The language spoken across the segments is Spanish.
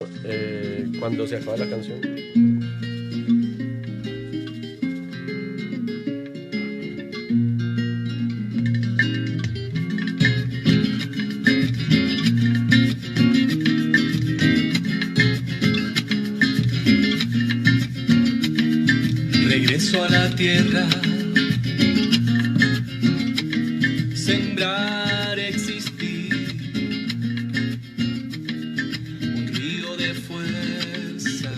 Cuando se acaba la canción. Regreso a la tierra, sembrar, existir, un río de fuerza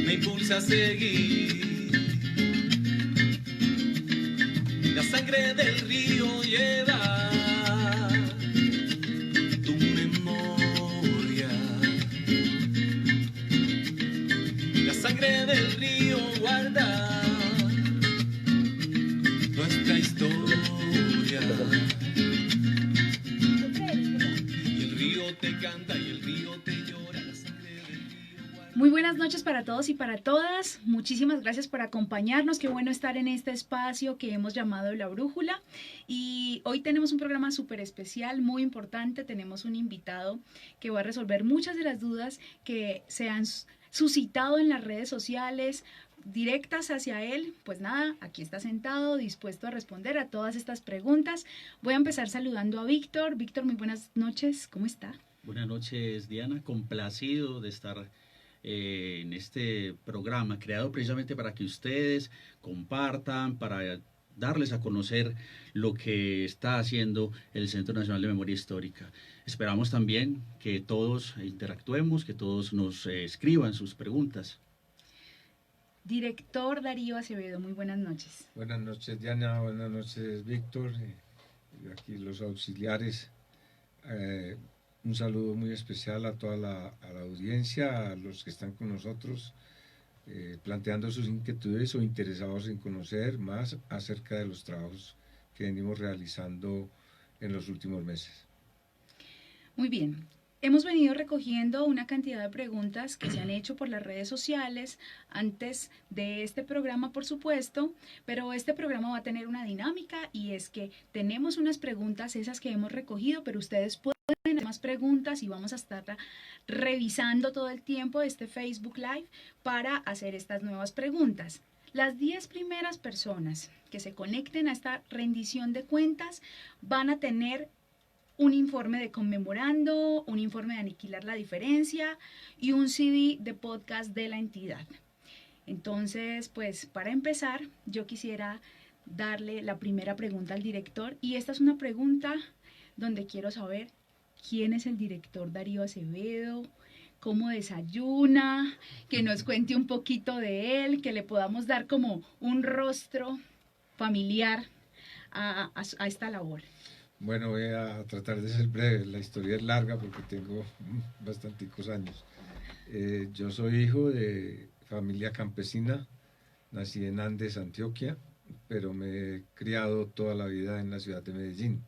me impulsa a seguir. La sangre del río lleva tu memoria. La sangre del río guarda nuestra historia. Y el río te canta y el río te llora. La sangre del río guarda. Muy buenas noches para todos y para todas. Muchísimas gracias por acompañarnos. Qué bueno estar en este espacio que hemos llamado La Brújula. Y hoy tenemos un programa súper especial, muy importante. Tenemos un invitado que va a resolver muchas de las dudas que se han suscitado en las redes sociales directas hacia él. Pues nada, aquí está sentado, dispuesto a responder a todas estas preguntas. Voy a empezar saludando a Víctor. Víctor, muy buenas noches. ¿Cómo está? Buenas noches, Diana. Complacido de estar en este programa creado precisamente para que ustedes compartan, para darles a conocer lo que está haciendo el Centro Nacional de Memoria Histórica. Esperamos también que todos interactuemos, que todos nos escriban sus preguntas. Director Darío Acevedo, muy buenas noches. Buenas noches, Diana. Buenas noches, Víctor. Y aquí los auxiliares. Un saludo muy especial a toda a la audiencia, a los que están con nosotros, planteando sus inquietudes o interesados en conocer más acerca de los trabajos que venimos realizando en los últimos meses. Muy bien. Hemos venido recogiendo una cantidad de preguntas que se han hecho por las redes sociales antes de este programa, por supuesto, pero este programa va a tener una dinámica y es que tenemos unas preguntas, esas que hemos recogido, pero ustedes pueden hacer más preguntas y vamos a estar revisando todo el tiempo este Facebook Live para hacer estas nuevas preguntas. Las 10 primeras personas que se conecten a esta rendición de cuentas van a tener un informe de conmemorando, un informe de aniquilar la diferencia y un CD de podcast de la entidad. Entonces, pues para empezar, yo quisiera darle la primera pregunta al director y esta es una pregunta donde quiero saber quién es el director Darío Acevedo, cómo desayuna, que nos cuente un poquito de él, que le podamos dar como un rostro familiar a esta labor. Bueno, voy a tratar de ser breve. La historia es larga porque tengo bastanticos años. Yo soy hijo de familia campesina, nací en Andes, Antioquia, pero me he criado toda la vida en la ciudad de Medellín.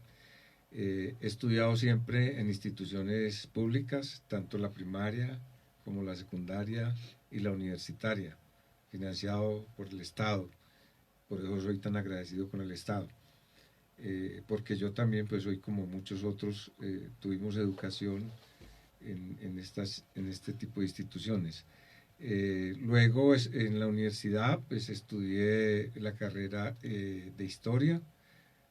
He estudiado siempre en instituciones públicas, tanto la primaria como la secundaria y la universitaria, financiado por el Estado. Por eso soy tan agradecido con el Estado. Porque yo también, pues hoy como muchos otros, tuvimos educación en este tipo de instituciones. Luego en la universidad pues estudié la carrera de Historia,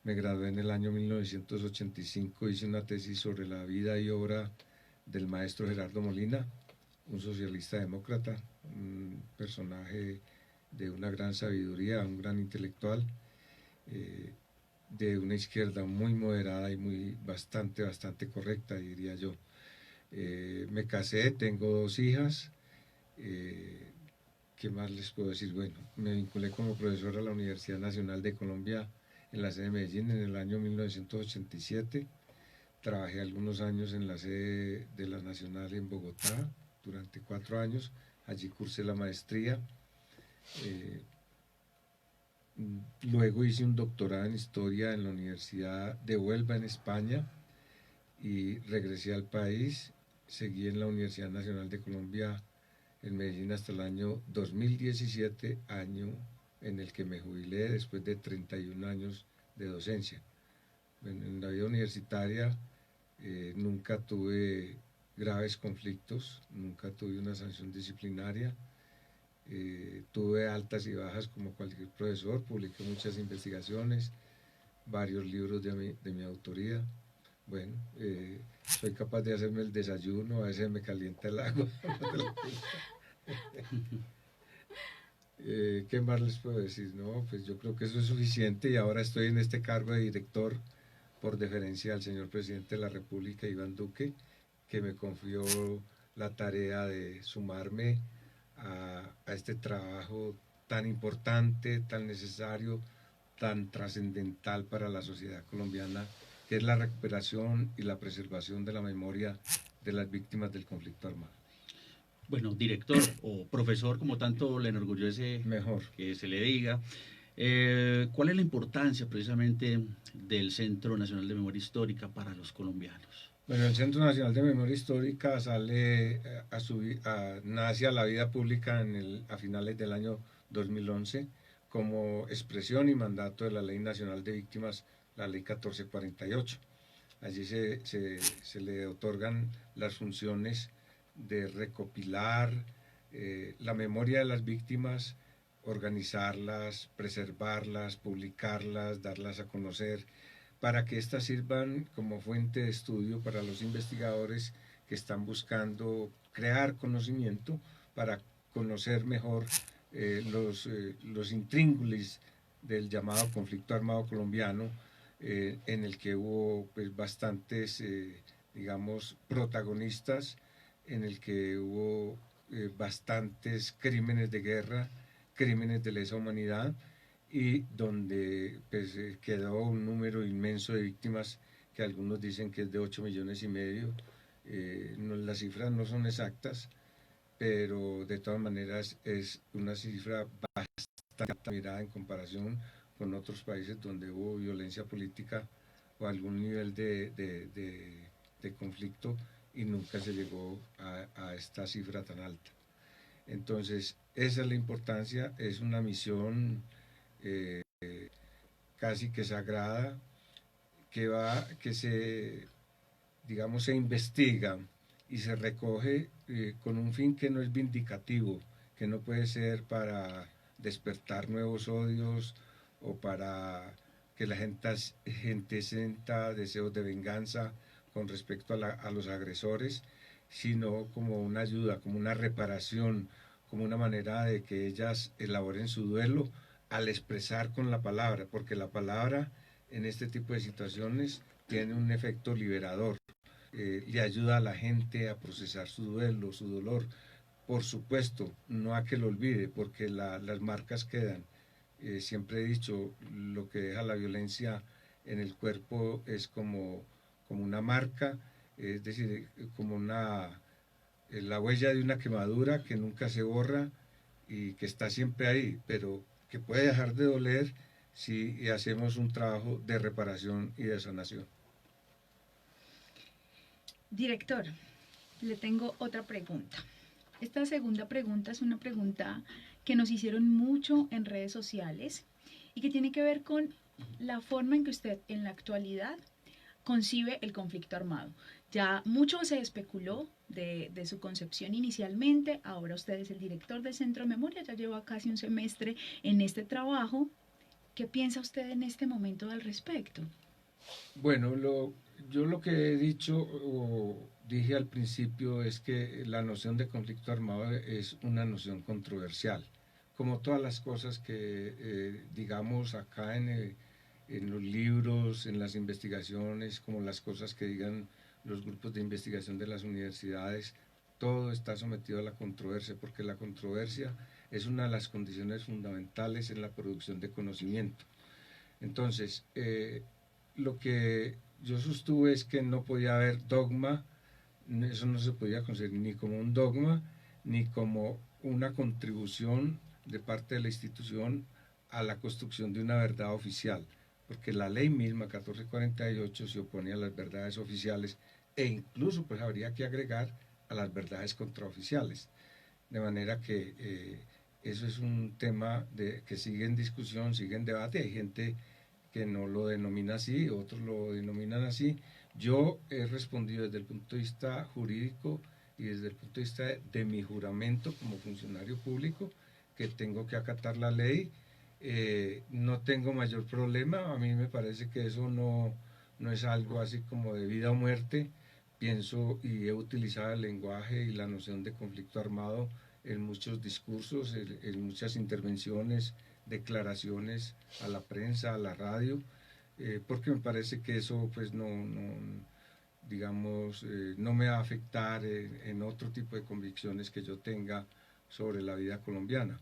me gradué en el año 1985, hice una tesis sobre la vida y obra del maestro Gerardo Molina, un socialista demócrata, un personaje de una gran sabiduría, un gran intelectual, de una izquierda muy moderada y bastante correcta, diría yo. Me casé, tengo 2 hijas. ¿Qué más les puedo decir? Bueno, me vinculé como profesor a la Universidad Nacional de Colombia en la sede de Medellín en el año 1987. Trabajé algunos años en la sede de la Nacional en Bogotá durante 4 años. Allí cursé la maestría. Luego hice un doctorado en Historia en la Universidad de Huelva, en España, y regresé al país. Seguí en la Universidad Nacional de Colombia en Medellín hasta el año 2017, año en el que me jubilé después de 31 años de docencia. En la vida universitaria nunca tuve graves conflictos, nunca tuve una sanción disciplinaria. Tuve altas y bajas como cualquier profesor, publiqué muchas investigaciones, varios libros de mi autoría. Bueno, soy capaz de hacerme el desayuno, a veces me calienta el agua. ¿Qué más les puedo decir? No, pues yo creo que eso es suficiente y ahora estoy en este cargo de director por deferencia al señor presidente de la República, Iván Duque, que me confió la tarea de sumarme a este trabajo tan importante, tan necesario, tan trascendental para la sociedad colombiana, que es la recuperación y la preservación de la memoria de las víctimas del conflicto armado. Bueno, director o profesor, como tanto le enorgullece Mejor. que se le diga, ¿cuál es la importancia precisamente del Centro Nacional de Memoria Histórica para los colombianos? Bueno, el Centro Nacional de Memoria Histórica nace a la vida pública a finales del año 2011 como expresión y mandato de la Ley Nacional de Víctimas, la Ley 1448. Allí se le otorgan las funciones de recopilar la memoria de las víctimas, organizarlas, preservarlas, publicarlas, darlas a conocer, para que éstas sirvan como fuente de estudio para los investigadores que están buscando crear conocimiento para conocer mejor los intríngulis del llamado conflicto armado colombiano, en el que hubo pues, bastantes, digamos, protagonistas, en el que hubo bastantes crímenes de guerra, crímenes de lesa humanidad, y donde pues, quedó un número inmenso de víctimas, que algunos dicen que es de 8,5 millones. Las cifras no son exactas, pero de todas maneras es una cifra bastante mirada en comparación con otros países donde hubo violencia política o algún nivel de conflicto y nunca se llegó a esta cifra tan alta. Entonces, esa es la importancia, es una misión casi que sagrada, que se, digamos, se investiga y se recoge con un fin que no es vindicativo, que no puede ser para despertar nuevos odios o para que la gente sienta deseos de venganza con respecto a los agresores, sino como una ayuda, como una reparación, como una manera de que ellas elaboren su duelo al expresar con la palabra, porque la palabra en este tipo de situaciones tiene un efecto liberador, le ayuda a la gente a procesar su duelo, su dolor. Por supuesto, no a que lo olvide, porque las marcas quedan. Siempre he dicho, lo que deja la violencia en el cuerpo es como una marca, es decir, como la huella de una quemadura que nunca se borra y que está siempre ahí, pero que puede dejar de doler si hacemos un trabajo de reparación y de sanación. Director, le tengo otra pregunta. Esta segunda pregunta es una pregunta que nos hicieron mucho en redes sociales y que tiene que ver con la forma en que usted en la actualidad concibe el conflicto armado. Ya mucho se especuló de su concepción inicialmente, ahora usted es el director del Centro de Memoria, ya lleva casi un semestre en este trabajo. ¿Qué piensa usted en este momento al respecto? Bueno, yo lo que he dicho o dije al principio es que la noción de conflicto armado es una noción controversial, como todas las cosas que digamos acá en los libros, en las investigaciones, como las cosas que digan los grupos de investigación de las universidades, todo está sometido a la controversia, porque la controversia es una de las condiciones fundamentales en la producción de conocimiento. Entonces, lo que yo sostuve es que no podía haber dogma, eso no se podía concebir ni como un dogma, ni como una contribución de parte de la institución a la construcción de una verdad oficial, porque la ley misma 1448 se opone a las verdades oficiales e incluso pues habría que agregar a las verdades contraoficiales, de manera que eso es un tema que sigue en discusión, sigue en debate, hay gente que no lo denomina así, otros lo denominan así, Yo he respondido desde el punto de vista jurídico y desde el punto de vista de mi juramento como funcionario público, que tengo que acatar la ley. No tengo mayor problema, a mí me parece que eso no es algo así como de vida o muerte. Pienso y he utilizado el lenguaje y la noción de conflicto armado en muchos discursos, en muchas intervenciones, declaraciones a la prensa, a la radio, porque me parece que eso pues digamos, no me va a afectar en otro tipo de convicciones que yo tenga sobre la vida colombiana.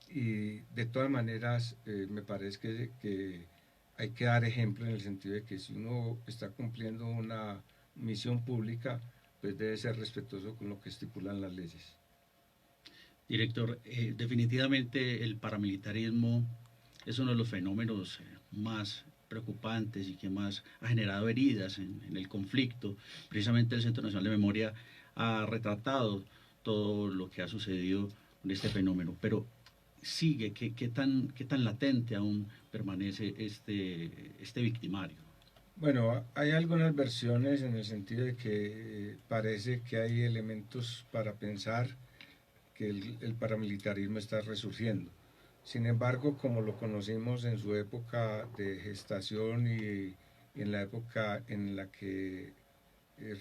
Y de todas maneras, me parece que hay que dar ejemplo en el sentido de que si uno está cumpliendo una misión pública, pues debe ser respetuoso con lo que estipulan las leyes. Director, definitivamente el paramilitarismo es uno de los fenómenos más preocupantes y que más ha generado heridas en el conflicto. Precisamente el Centro Nacional de Memoria ha retratado todo lo que ha sucedido con este fenómeno, pero sigue, qué tan latente aún permanece este victimario? Bueno, hay algunas versiones en el sentido de que parece que hay elementos para pensar que el paramilitarismo está resurgiendo. Sin embargo, como lo conocimos en su época de gestación y en la época en la que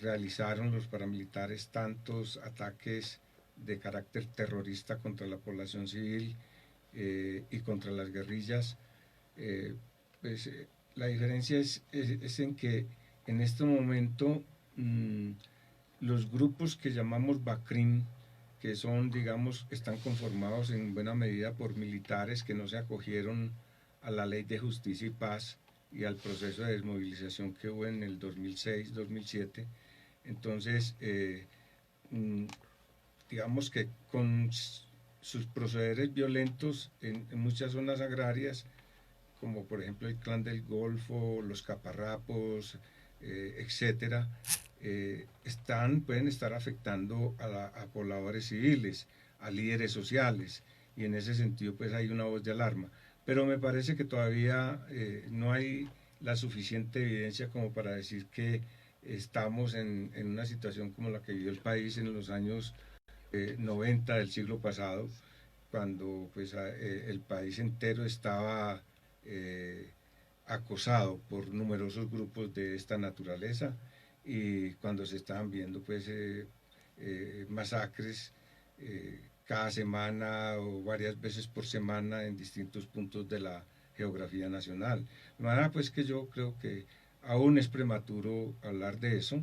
realizaron los paramilitares tantos ataques de carácter terrorista contra la población civil y contra las guerrillas, eh, pues la diferencia es en que en este momento los grupos que llamamos BACRIM, que son, digamos, están conformados en buena medida por militares que no se acogieron a la Ley de Justicia y Paz y al proceso de desmovilización que hubo en el 2006-2007. Entonces, digamos que con sus procederes violentos en muchas zonas agrarias, como por ejemplo el Clan del Golfo, los Caparrapos, etcétera, pueden estar afectando a pobladores civiles, a líderes sociales, y en ese sentido pues hay una voz de alarma. Pero me parece que todavía no hay la suficiente evidencia como para decir que estamos en una situación como la que vivió el país en los años 90 del siglo pasado, cuando pues, el país entero estaba acosado por numerosos grupos de esta naturaleza y cuando se estaban viendo pues masacres cada semana o varias veces por semana en distintos puntos de la geografía nacional. De manera pues que yo creo que aún es prematuro hablar de eso.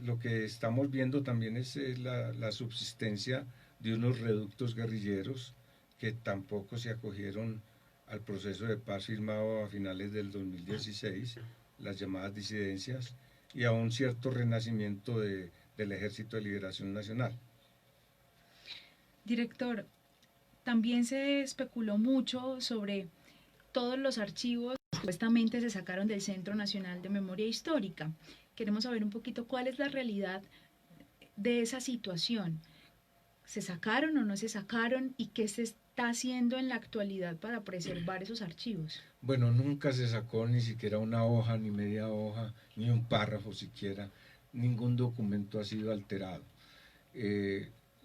Lo que estamos viendo también es la subsistencia de unos reductos guerrilleros que tampoco se acogieron al proceso de paz firmado a finales del 2016, las llamadas disidencias, y a un cierto renacimiento del Ejército de Liberación Nacional. Director, también se especuló mucho sobre todos los archivos que supuestamente se sacaron del Centro Nacional de Memoria Histórica. Queremos saber un poquito cuál es la realidad de esa situación. ¿Se sacaron o no se sacaron? ¿Y qué se está haciendo en la actualidad para preservar esos archivos? Bueno, nunca se sacó ni siquiera una hoja, ni media hoja, ni un párrafo siquiera. Ningún documento ha sido alterado.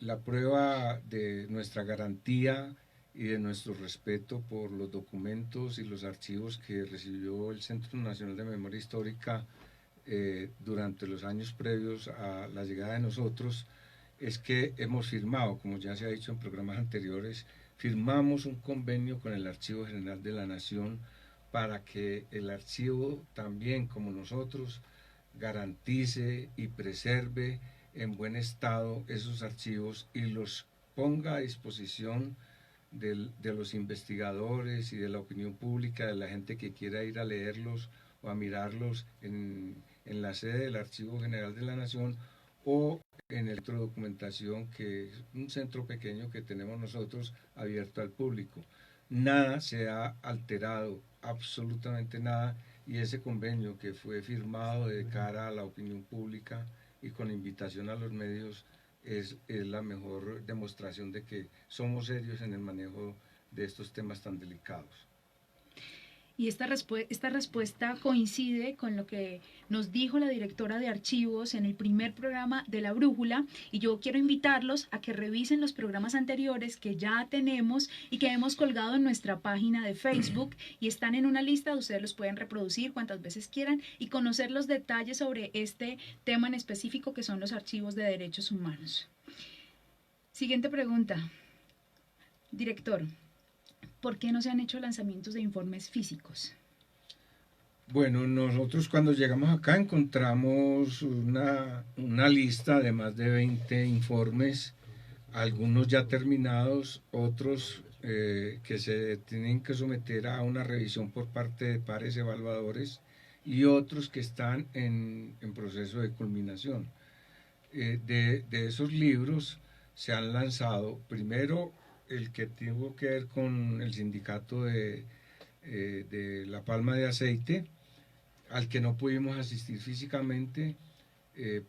La prueba de nuestra garantía y de nuestro respeto por los documentos y los archivos que recibió el Centro Nacional de Memoria Histórica durante los años previos a la llegada de nosotros es que hemos firmado, como ya se ha dicho en programas anteriores, firmamos un convenio con el Archivo General de la Nación para que el archivo también, como nosotros, garantice y preserve en buen estado esos archivos y los ponga a disposición de los investigadores y de la opinión pública, de la gente que quiera ir a leerlos o a mirarlos en la sede del Archivo General de la Nación o en el centro de documentación, que es un centro pequeño que tenemos nosotros abierto al público. Nada se ha alterado, absolutamente nada, y ese convenio que fue firmado de cara a la opinión pública y con invitación a los medios es la mejor demostración de que somos serios en el manejo de estos temas tan delicados. Y esta respuesta coincide con lo que nos dijo la directora de archivos en el primer programa de La Brújula, y yo quiero invitarlos a que revisen los programas anteriores que ya tenemos y que hemos colgado en nuestra página de Facebook, y están en una lista, ustedes los pueden reproducir cuantas veces quieran y conocer los detalles sobre este tema en específico que son los archivos de derechos humanos. Siguiente pregunta. Director, ¿por qué no se han hecho lanzamientos de informes físicos? Bueno, nosotros cuando llegamos acá encontramos una lista de más de 20 informes, algunos ya terminados, otros que se tienen que someter a una revisión por parte de pares evaluadores y otros que están en proceso de culminación. De esos libros se han lanzado primero el que tuvo que ver con el sindicato de La Palma de Aceite, al que no pudimos asistir físicamente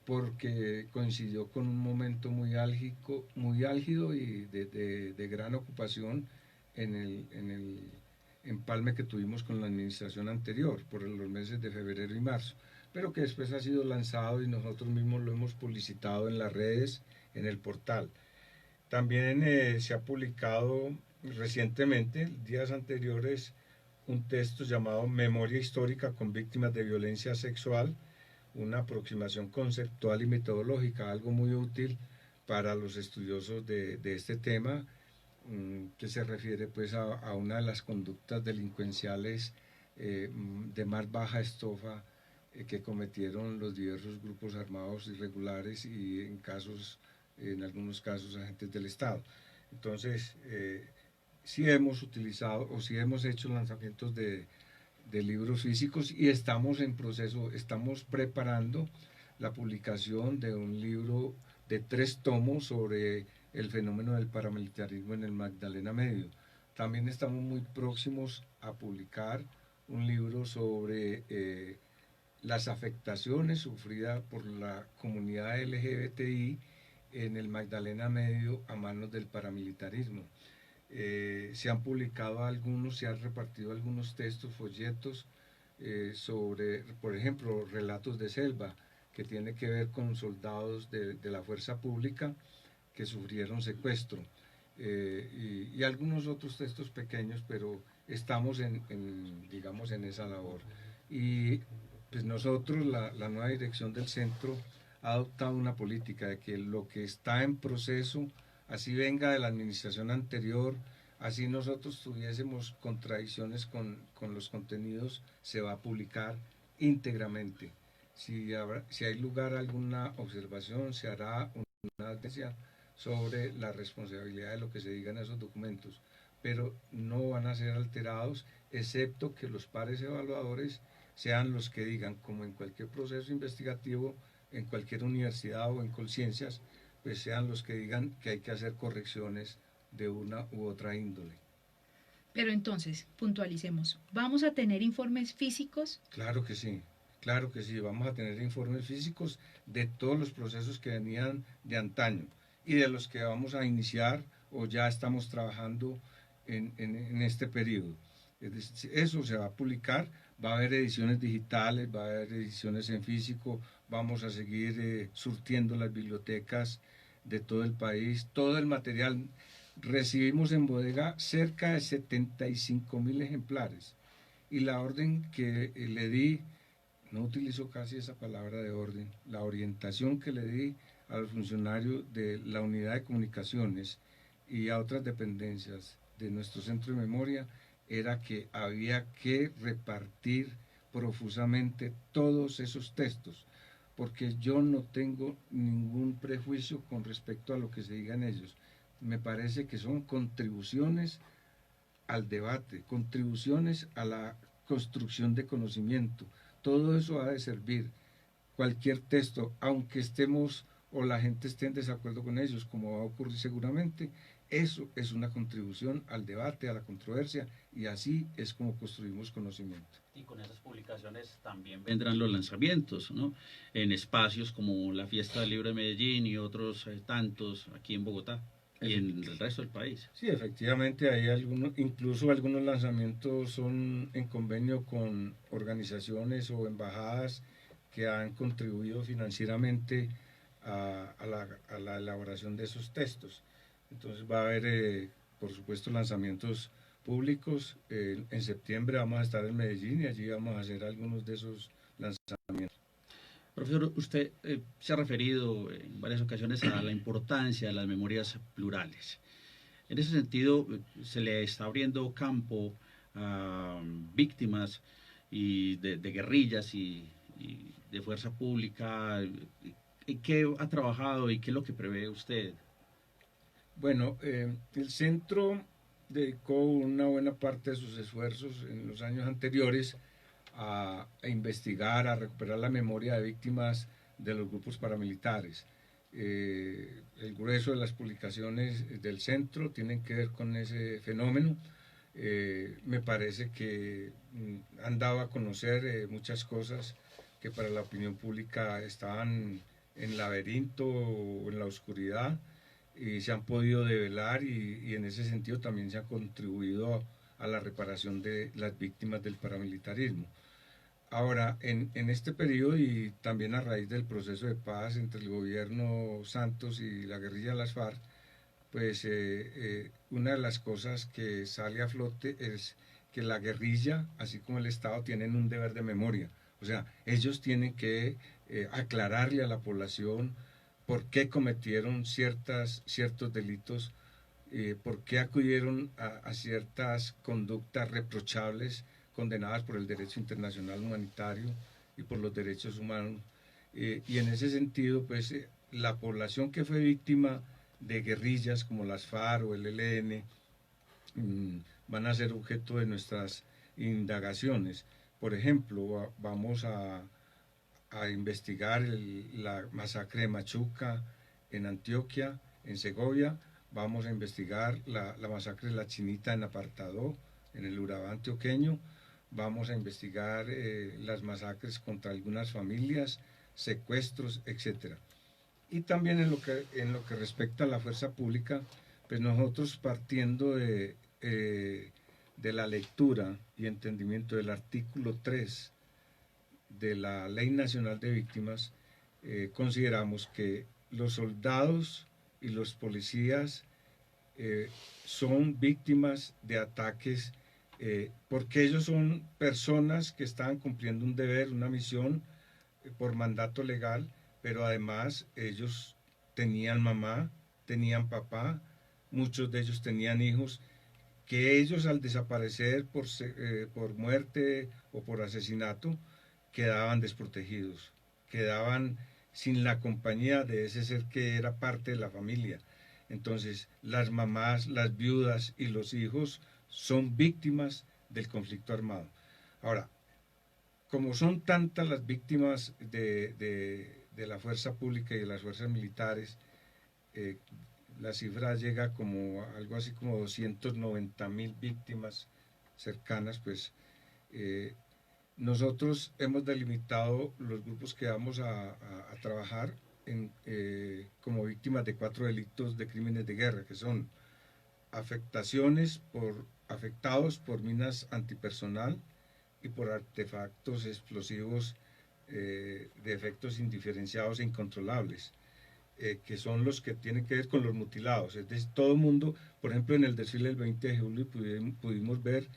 porque coincidió con un momento muy álgido y de gran ocupación en el empalme que tuvimos con la administración anterior por los meses de febrero y marzo, pero que después ha sido lanzado y nosotros mismos lo hemos publicitado en las redes, en el portal. También se ha publicado recientemente, días anteriores, un texto llamado Memoria Histórica con Víctimas de Violencia Sexual, una aproximación conceptual y metodológica, algo muy útil para los estudiosos de este tema, que se refiere pues a una de las conductas delincuenciales de más baja estofa que cometieron los diversos grupos armados irregulares y en algunos casos agentes del Estado. Entonces, sí hemos utilizado o sí hemos hecho lanzamientos de libros físicos y estamos en proceso, estamos preparando la publicación de un libro de 3 tomos sobre el fenómeno del paramilitarismo en el Magdalena Medio. También estamos muy próximos a publicar un libro sobre las afectaciones sufridas por la comunidad LGBTI en el Magdalena Medio a manos del paramilitarismo. Se han publicado algunos, se han repartido algunos textos, folletos sobre, por ejemplo, relatos de selva, que tiene que ver con soldados de la fuerza pública que sufrieron secuestro, y algunos otros textos pequeños, pero estamos digamos, en esa labor. Y pues nosotros, la nueva dirección del centro, ha adoptado una política de que lo que está en proceso, así venga de la administración anterior, así nosotros tuviésemos contradicciones con los contenidos, se va a publicar íntegramente. Si hay lugar a alguna observación, se hará una advertencia sobre la responsabilidad de lo que se diga en esos documentos, pero no van a ser alterados, excepto que los pares evaluadores sean los que digan, como en cualquier proceso investigativo, en cualquier universidad o en Colciencias, pues sean los que digan que hay que hacer correcciones de una u otra índole. Pero entonces, puntualicemos, ¿vamos a tener informes físicos? Claro que sí, vamos a tener informes físicos de todos los procesos que venían de antaño y de los que vamos a iniciar o ya estamos trabajando en este periodo. Eso se va a publicar, va a haber ediciones digitales, va a haber ediciones en físico, vamos a seguir surtiendo las bibliotecas de todo el país, todo el material. Recibimos en bodega cerca de 75.000 ejemplares y la orden que le di, no utilizo casi esa palabra de orden, la orientación que le di al funcionario de la unidad de comunicaciones y a otras dependencias de nuestro centro de memoria era que había que repartir profusamente todos esos textos, porque yo no tengo ningún prejuicio con respecto a lo que se diga en ellos. Me parece que son contribuciones al debate, contribuciones a la construcción de conocimiento. Todo eso ha de servir. Cualquier texto, aunque estemos o la gente esté en desacuerdo con ellos, como va a ocurrir seguramente, eso es una contribución al debate, a la controversia, y así es como construimos conocimiento. Y con esas publicaciones también vendrán los lanzamientos, ¿no? En espacios como la Fiesta del Libro de Medellín y otros tantos aquí en Bogotá. y en el resto del país. Sí, efectivamente hay algunos, incluso algunos lanzamientos son en convenio con organizaciones o embajadas que han contribuido financieramente a la elaboración de esos textos. Entonces va a haber, por supuesto, lanzamientos públicos. En septiembre vamos a estar en Medellín y allí vamos a hacer algunos de esos lanzamientos. Profesor, usted se ha referido en varias ocasiones a la importancia de las memorias plurales. En ese sentido, se le está abriendo campo a víctimas de guerrillas y de fuerza pública. ¿En qué ha trabajado y qué es lo que prevé usted? Bueno, el centro dedicó una buena parte de sus esfuerzos en los años anteriores a investigar, a recuperar la memoria de víctimas de los grupos paramilitares. El grueso de las publicaciones del centro tienen que ver con ese fenómeno. Me parece que han dado a conocer muchas cosas que para la opinión pública estaban en laberinto o en la oscuridad y se han podido develar y en ese sentido también se ha contribuido a la reparación de las víctimas del paramilitarismo. Ahora, en este periodo y también a raíz del proceso de paz entre el gobierno Santos y la guerrilla de las FARC, pues una de las cosas que sale a flote es que la guerrilla, así como el Estado, tienen un deber de memoria. O sea, ellos tienen que aclararle a la población por qué cometieron ciertos delitos, por qué acudieron a ciertas conductas reprochables condenadas por el derecho internacional humanitario y por los derechos humanos. Y en ese sentido, pues la población que fue víctima de guerrillas como las FARC o el ELN van a ser objeto de nuestras indagaciones. Por ejemplo, vamos a investigar la masacre de Machuca en Antioquia, en Segovia. Vamos a investigar la masacre de la Chinita en Apartadó, en el Urabá antioqueño. Vamos a investigar las masacres contra algunas familias, secuestros, etc. Y también en lo que respecta a la fuerza pública, pues nosotros partiendo de la lectura y entendimiento del artículo 3 de la Ley Nacional de Víctimas, consideramos que los soldados y los policías son víctimas de ataques porque ellos son personas que estaban cumpliendo un deber, una misión por mandato legal, pero además ellos tenían mamá, tenían papá, muchos de ellos tenían hijos, que ellos al desaparecer por muerte o por asesinato quedaban desprotegidos, quedaban sin la compañía de ese ser que era parte de la familia. Entonces, las mamás, las viudas y los hijos son víctimas del conflicto armado. Ahora, como son tantas las víctimas de la fuerza pública y de las fuerzas militares, la cifra llega como algo así como 290.000 víctimas cercanas, pues nosotros hemos delimitado los grupos que vamos a trabajar como víctimas de 4 delitos de crímenes de guerra, que son afectados por minas antipersonal y por artefactos explosivos de efectos indiferenciados e incontrolables, que son los que tienen que ver con los mutilados. Es decir, todo el mundo, por ejemplo, en el desfile del 20 de julio pudimos ver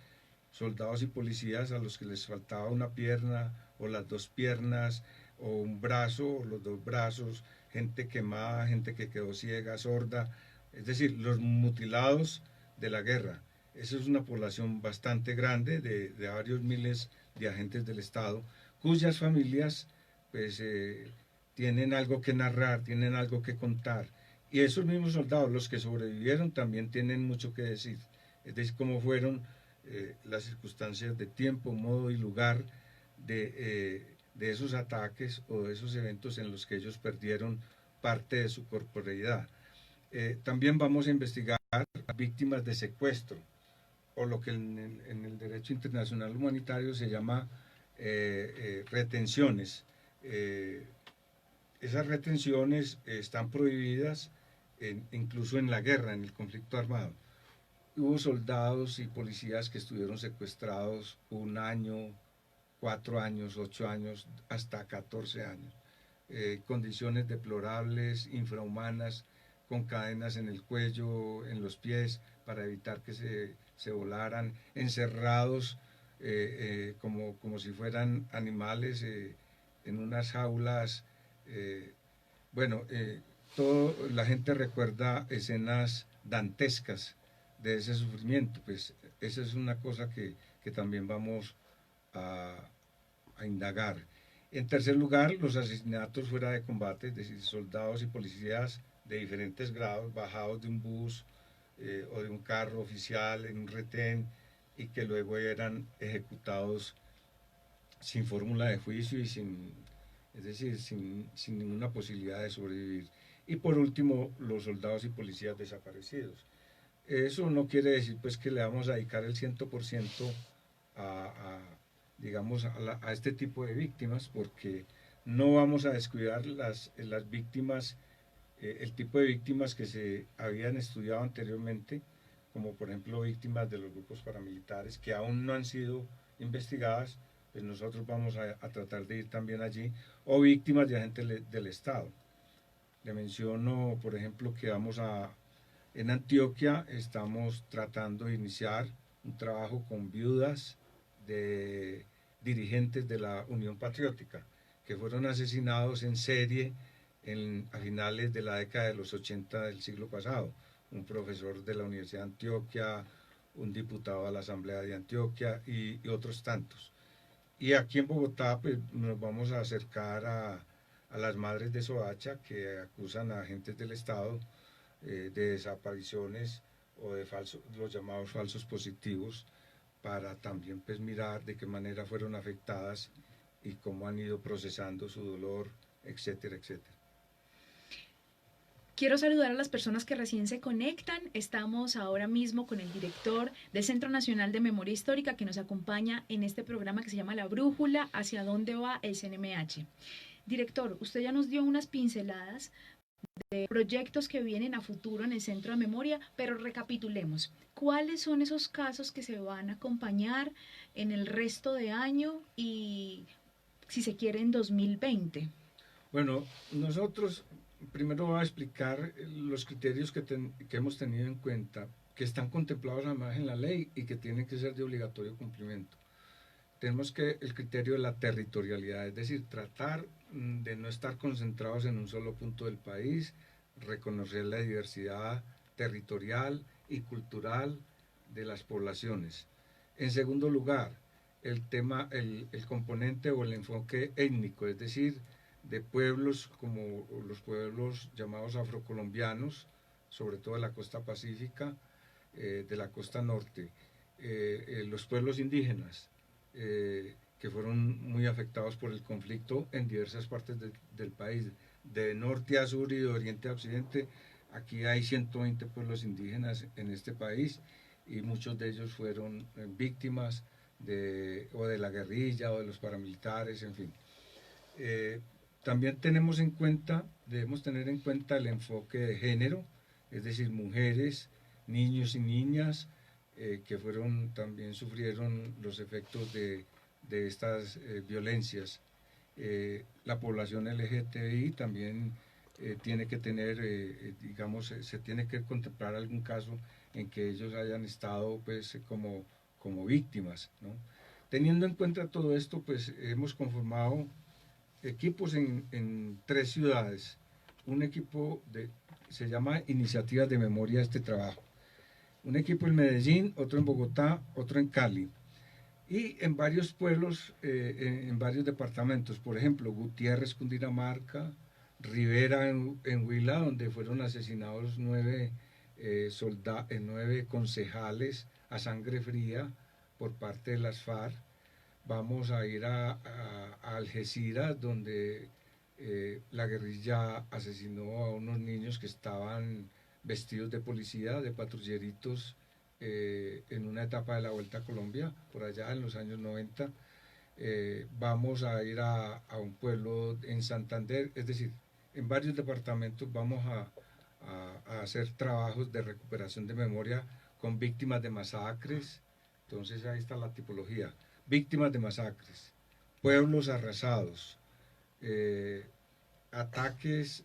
soldados y policías a los que les faltaba una pierna o las 2 piernas o un brazo o los 2 brazos, gente quemada, gente que quedó ciega, sorda, es decir, los mutilados de la guerra. Esa es una población bastante grande de varios miles de agentes del Estado, cuyas familias pues tienen algo que narrar, tienen algo que contar. Y esos mismos soldados, los que sobrevivieron, también tienen mucho que decir. Es decir, cómo fueron las circunstancias de tiempo, modo y lugar de esos ataques o de esos eventos en los que ellos perdieron parte de su corporeidad. También vamos a investigar víctimas de secuestro, o lo que en el derecho internacional humanitario se llama retenciones. Esas retenciones están prohibidas incluso en la guerra, en el conflicto armado. Hubo soldados y policías que estuvieron secuestrados 1 año, 4 años, 8 años, hasta 14 años. Condiciones deplorables, infrahumanas, con cadenas en el cuello, en los pies, para evitar que se volaran, encerrados como si fueran animales en unas jaulas. Bueno, la gente recuerda escenas dantescas de ese sufrimiento, pues esa es una cosa que también vamos a indagar. En tercer lugar, los asesinatos fuera de combate, es decir, soldados y policías de diferentes grados, bajados de un bus o de un carro oficial en un retén y que luego eran ejecutados sin fórmula de juicio y es decir, sin ninguna posibilidad de sobrevivir. Y por último, los soldados y policías desaparecidos. Eso no quiere decir pues que le vamos a dedicar el 100% digamos, a este tipo de víctimas, porque no vamos a descuidar las víctimas, el tipo de víctimas que se habían estudiado anteriormente, como por ejemplo víctimas de los grupos paramilitares que aún no han sido investigadas, pues nosotros vamos a tratar de ir también allí, o víctimas de agentes del Estado. Le menciono, por ejemplo, que en Antioquia estamos tratando de iniciar un trabajo con viudas de dirigentes de la Unión Patriótica, que fueron asesinados en serie a finales de la década de los 80 del siglo pasado. Un profesor de la Universidad de Antioquia, un diputado a la Asamblea de Antioquia y otros tantos. Y aquí en Bogotá pues, nos vamos a acercar a las madres de Soacha que acusan a agentes del Estado de desapariciones o de los llamados falsos positivos, para también pues, mirar de qué manera fueron afectadas y cómo han ido procesando su dolor, etcétera, etcétera. Quiero saludar a las personas que recién se conectan. Estamos ahora mismo con el director del Centro Nacional de Memoria Histórica que nos acompaña en este programa que se llama La Brújula, hacia dónde va el CNMH. Director, usted ya nos dio unas pinceladas de proyectos que vienen a futuro en el Centro de Memoria, pero recapitulemos. ¿Cuáles son esos casos que se van a acompañar en el resto de año y, si se quiere, en 2020? Bueno, nosotros primero voy a explicar los criterios que hemos tenido en cuenta, que están contemplados además en la ley y que tienen que ser de obligatorio cumplimiento. Tenemos el criterio de la territorialidad, es decir, tratar de no estar concentrados en un solo punto del país, reconocer la diversidad territorial y cultural de las poblaciones. En segundo lugar, el componente o el enfoque étnico, es decir, de pueblos como los pueblos llamados afrocolombianos, sobre todo de la costa pacífica, de la costa norte, los pueblos indígenas, que fueron muy afectados por el conflicto en diversas partes del país, de norte a sur y de oriente a occidente. Aquí hay 120 pueblos indígenas en este país y muchos de ellos fueron víctimas o de la guerrilla o de los paramilitares, en fin. También debemos tener en cuenta el enfoque de género, es decir, mujeres, niños y niñas que también sufrieron los efectos de estas violencias. La población LGTBI también tiene que tener, digamos, se tiene que contemplar algún caso en que ellos hayan estado pues como víctimas, ¿no? Teniendo en cuenta todo esto, pues hemos conformado equipos en 3 ciudades. Un equipo se llama Iniciativas de Memoria de este trabajo. Un equipo en Medellín, otro en Bogotá, otro en Cali. Y en varios pueblos, en varios departamentos, por ejemplo, Gutiérrez, Cundinamarca, Rivera en Huila, donde fueron asesinados 9 concejales a sangre fría por parte de las FARC. Vamos a ir a Algeciras, donde la guerrilla asesinó a unos niños que estaban vestidos de policía, de patrulleritos, en una etapa de la Vuelta a Colombia, por allá en los años 90. Vamos a ir a un pueblo en Santander, es decir, en varios departamentos vamos a hacer trabajos de recuperación de memoria con víctimas de masacres. Entonces ahí está la tipología: víctimas de masacres, pueblos arrasados, ataques,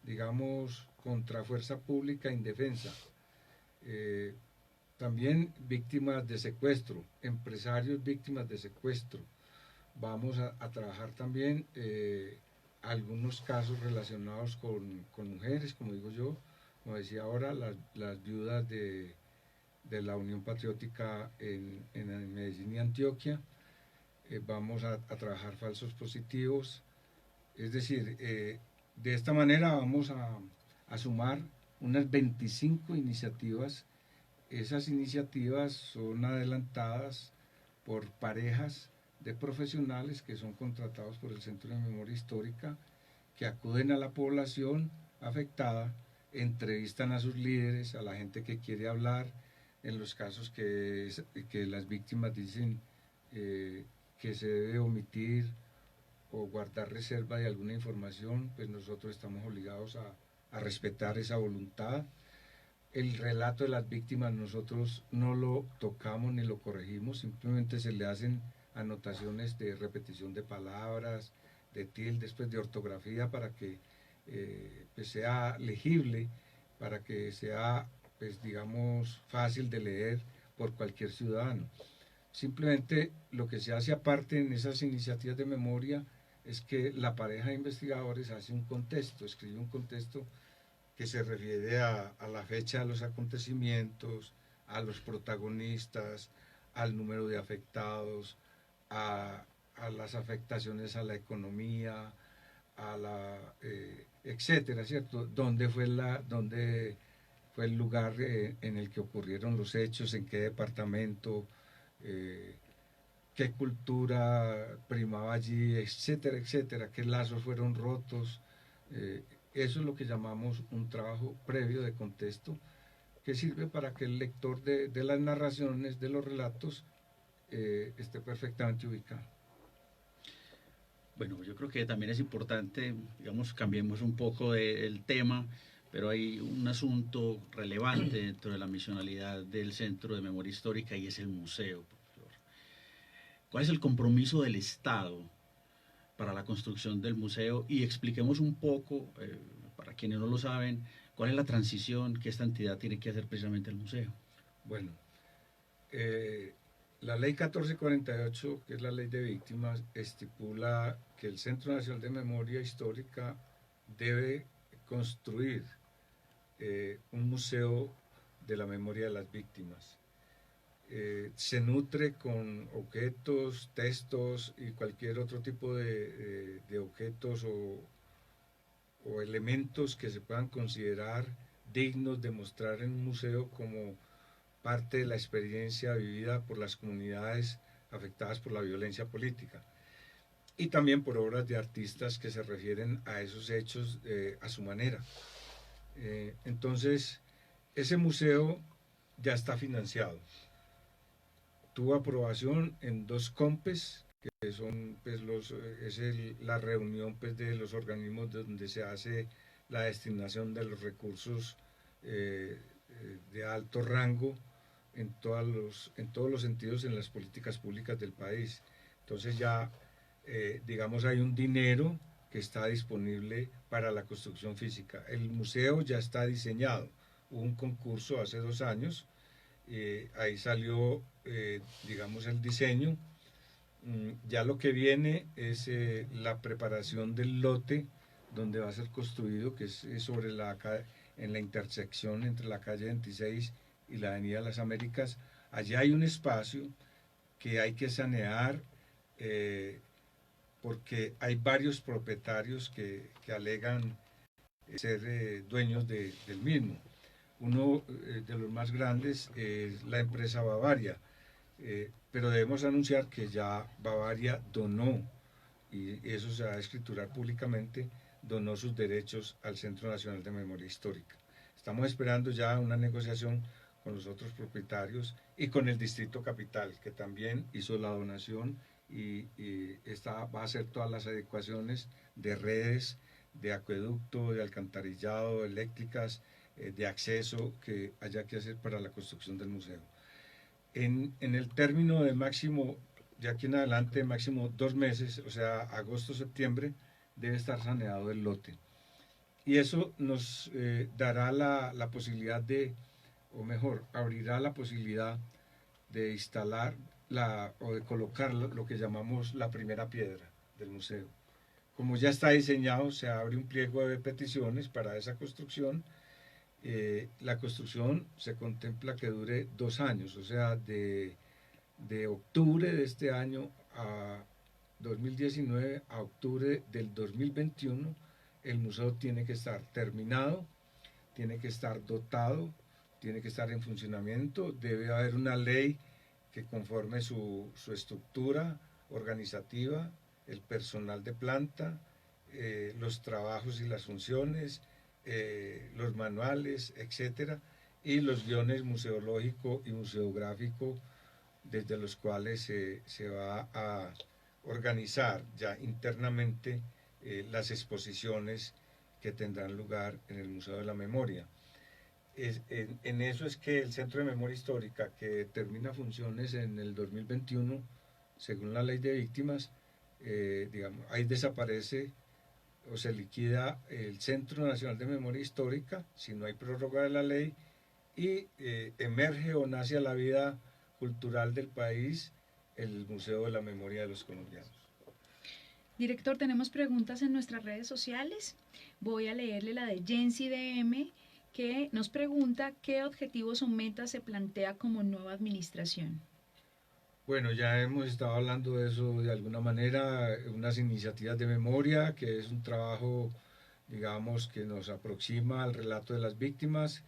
digamos, contra fuerza pública indefensa, también víctimas de secuestro, empresarios víctimas de secuestro. Vamos a trabajar también algunos casos relacionados con mujeres, como digo yo, como decía ahora, las viudas de la Unión Patriótica en Medellín y Antioquia. Vamos a trabajar falsos positivos, es decir, de esta manera vamos a sumar unas 25 iniciativas. Esas iniciativas son adelantadas por parejas de profesionales que son contratados por el Centro de Memoria Histórica, que acuden a la población afectada, entrevistan a sus líderes, a la gente que quiere hablar, en los casos que las víctimas dicen que se debe omitir o guardar reserva de alguna información, pues nosotros estamos obligados a respetar esa voluntad. El relato de las víctimas nosotros no lo tocamos ni lo corregimos, simplemente se le hacen anotaciones de repetición de palabras, de tildes, pues de ortografía, para que pues sea legible, para que sea, pues digamos, fácil de leer por cualquier ciudadano. Simplemente lo que se hace aparte en esas iniciativas de memoria es que la pareja de investigadores hace un contexto, escribe un contexto que se refiere a la fecha de los acontecimientos, a los protagonistas, al número de afectados, a las afectaciones a la economía, etcétera, ¿cierto? ¿Dónde fue el lugar en el que ocurrieron los hechos? ¿En qué departamento? ¿Qué cultura primaba allí? Etcétera, etcétera. ¿Qué lazos fueron rotos? Eso es lo que llamamos un trabajo previo de contexto, que sirve para que el lector de las narraciones, de los relatos, esté perfectamente ubicado. Bueno, yo creo que también es importante, digamos, cambiemos un poco el tema, pero hay un asunto relevante dentro de la misionalidad del Centro de Memoria Histórica, y es el museo. ¿Cuál es el compromiso del Estado para la construcción del museo? Y expliquemos un poco, para quienes no lo saben, cuál es la transición que esta entidad tiene que hacer precisamente el museo. Bueno, la ley 1448, que es la ley de víctimas, estipula que el Centro Nacional de Memoria Histórica debe construir un museo de la memoria de las víctimas. Se nutre con objetos, textos y cualquier otro tipo de objetos o elementos que se puedan considerar dignos de mostrar en un museo como parte de la experiencia vivida por las comunidades afectadas por la violencia política, y también por obras de artistas que se refieren a esos hechos a su manera. Entonces, ese museo ya está financiado. Tuvo aprobación en 2 COMPES, que son pues, la reunión pues, de los organismos donde se hace la destinación de los recursos de alto rango en todos los sentidos en las políticas públicas del país. Entonces ya, digamos, hay un dinero que está disponible para la construcción física. El museo ya está diseñado. Hubo un concurso hace 2 años, ahí salió, digamos, el diseño. Ya lo que viene es la preparación del lote donde va a ser construido, que es en la intersección entre la calle 26 y la Avenida de las Américas. Allá hay un espacio que hay que sanear porque hay varios propietarios que alegan ser dueños del mismo. Uno de los más grandes es la empresa Bavaria, pero debemos anunciar que ya Bavaria donó, y eso se va a escriturar públicamente, donó sus derechos al Centro Nacional de Memoria Histórica. Estamos esperando ya una negociación con los otros propietarios y con el Distrito Capital, que también hizo la donación y va a hacer todas las adecuaciones de redes, de acueducto, de alcantarillado, eléctricas, de acceso que haya que hacer para la construcción del museo. En el término de máximo, de aquí en adelante, máximo 2 meses, o sea, agosto-septiembre, debe estar saneado el lote. Y eso nos dará la posibilidad de, o mejor, abrirá la posibilidad de instalar o de colocar lo que llamamos la primera piedra del museo. Como ya está diseñado, se abre un pliego de peticiones para esa construcción. La construcción se contempla que dure 2 años, o sea, de octubre de este año a 2019 a octubre del 2021, el museo tiene que estar terminado, tiene que estar dotado, tiene que estar en funcionamiento, debe haber una ley que conforme su estructura organizativa, el personal de planta, los trabajos y las funciones, los manuales, etcétera, y los guiones museológico y museográfico desde los cuales se va a organizar ya internamente las exposiciones que tendrán lugar en el Museo de la Memoria. En eso es que el Centro de Memoria Histórica, que termina funciones en el 2021, según la Ley de Víctimas, digamos, ahí desaparece o se liquida el Centro Nacional de Memoria Histórica, si no hay prórroga de la ley, y emerge o nace a la vida cultural del país el Museo de la Memoria de los Colombianos. Director, tenemos preguntas en nuestras redes sociales. Voy a leerle la de Jensi DM, que nos pregunta qué objetivos o metas se plantea como nueva administración. Bueno, ya hemos estado hablando de eso de alguna manera, unas iniciativas de memoria, que es un trabajo, digamos, que nos aproxima al relato de las víctimas,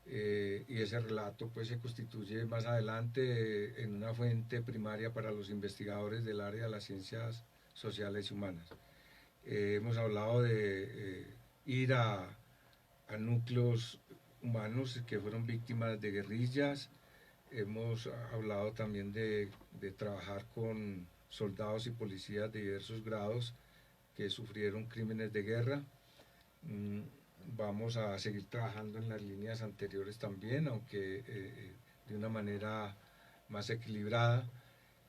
y ese relato pues se constituye más adelante en una fuente primaria para los investigadores del área de las ciencias sociales y humanas. Hemos hablado de ir a núcleos humanos que fueron víctimas de guerrillas. Hemos hablado también de trabajar con soldados y policías de diversos grados que sufrieron crímenes de guerra. Vamos a seguir trabajando en las líneas anteriores también, aunque de una manera más equilibrada.